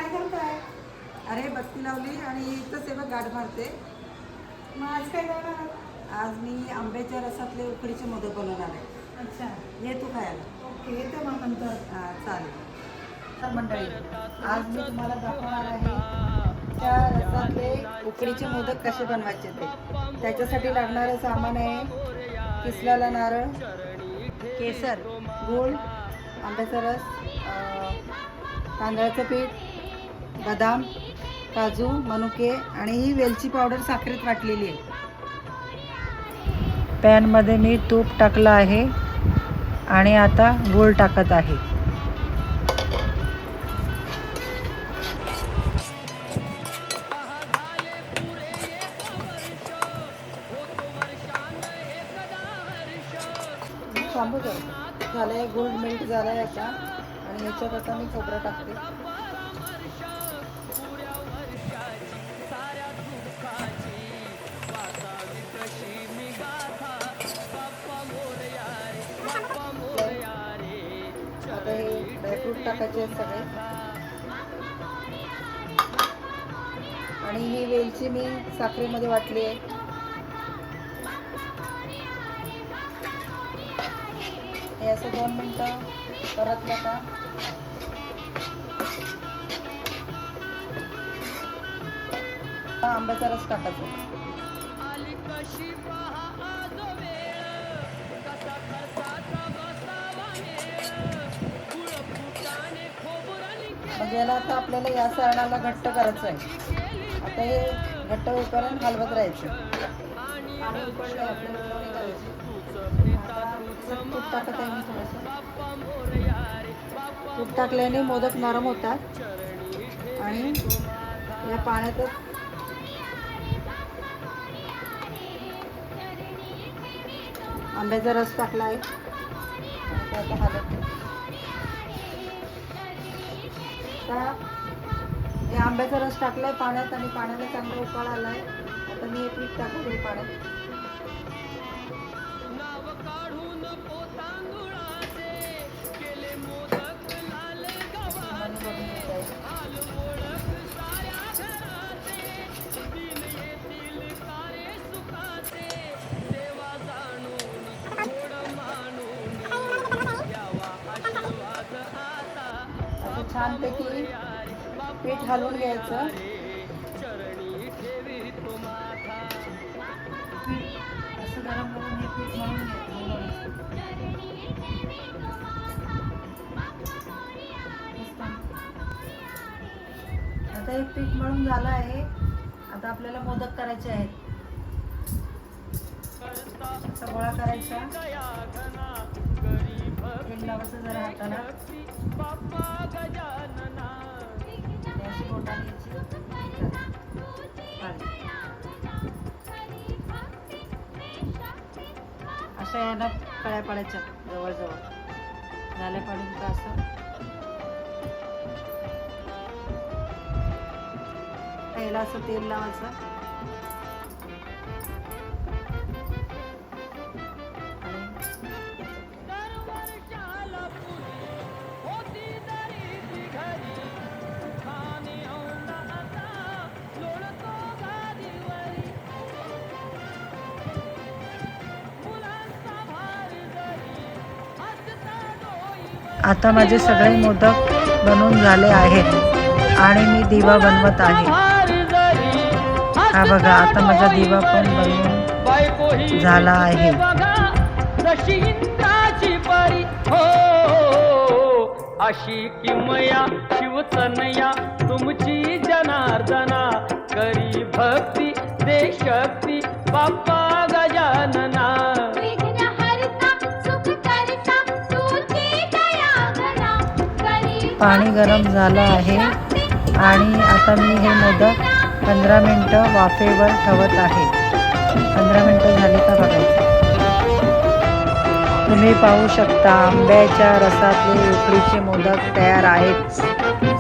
काय करताय? अरे बत्ती लावली आणि इथंच बघ गाठ मारते. मग आज काय करणार? आज मी आंब्याच्या रसातले उकडीचे मोदक बनवणार आहे. अच्छा, ये तू खायला. ओके, येते मग नंतर. चालेल. तर मंडळी, आज मी तुम्हाला दाखवणार आहे त्या रसातले उकडीचे मोदक कसे बनवायचे ते. त्याच्यासाठी लागणारं सामान आहे किसलेला नारळ, केसर, गूळ, आंब्याचा रस, तांदळाचं पीठ, बदाम, काजू, मनुके आणि ही वेलची पावडर साखरेत वाटलेली आहे. पॅनमध्ये मी तूप टाकलं आहे आणि आता गूळ टाकत आहे. थांबू झालंय, गूळ मेल्ट झालाय आता आणि ह्याच्यात आता मी खोबरं टाकते. आता हे ड्रायफ्रूट टाकायचे आहेत सगळे आणि ही वेलची मी साखरेमध्ये वाटली आहे. हे असं 2 मिनिटं परतलं का आंब्याचा रस टाकायचा. मग याला आता आपल्याला या सारणाला घट्ट करायचं आहे. आता हे घट्ट होईपर्यंत हलवत राहायचं. पाणी उकळलं आपल्याला उकळवणी करायची. आता तूप टाकत आहे मी थोडंसं. तूप टाकल्याने मोदक नरम होतात आणि या पाण्यातच आंब्याचा रस टाकला आहे. आता हलवते. हे आंब्याचा रस टाकलाय पाण्यात आणि पाण्याला चांगला उकाळ आलाय. आता मी हे पीठ टाकते पाण्यात. छानपैकी पीठ हलवून घ्यायचं. असं गरम करून हे पीठ मळून घ्यायचं. आता हे पीठ मळून झालं आहे. आता आपल्याला मोदक करायचे आहेत. असा गोळा करायचा, तेल लावायचं जरा हाताला, अशी बोटाने अशा याला कळ्या पाडायच्या जवळजवळ झाल्या पाडून का असं पहिला असं तेल लावायचं आता माझे सगळे मोदक बनवून झाले आहेत आणि मी दिवा बनवत आहे. हा बघा, आता माझा दिवा पण बनवून झाला आहे. अशी किमया शिवतनया तुमची जनार्दना, करी भक्ती दे शक्ती बाप्पा गजानना. पाणी गरम झालं आहे आणि आता मी हे मोदक 15 मिनिटं वाफेवर ठेवत आहे. 15 मिनिटं झाली का बघायचं. तुम्ही पाहू शकता आंब्याच्या रसातले उकडीचे मोदक तयार आहेत.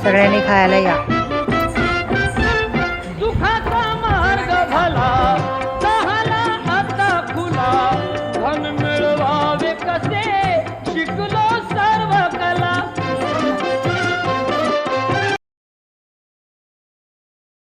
सगळ्यांनी खायला या.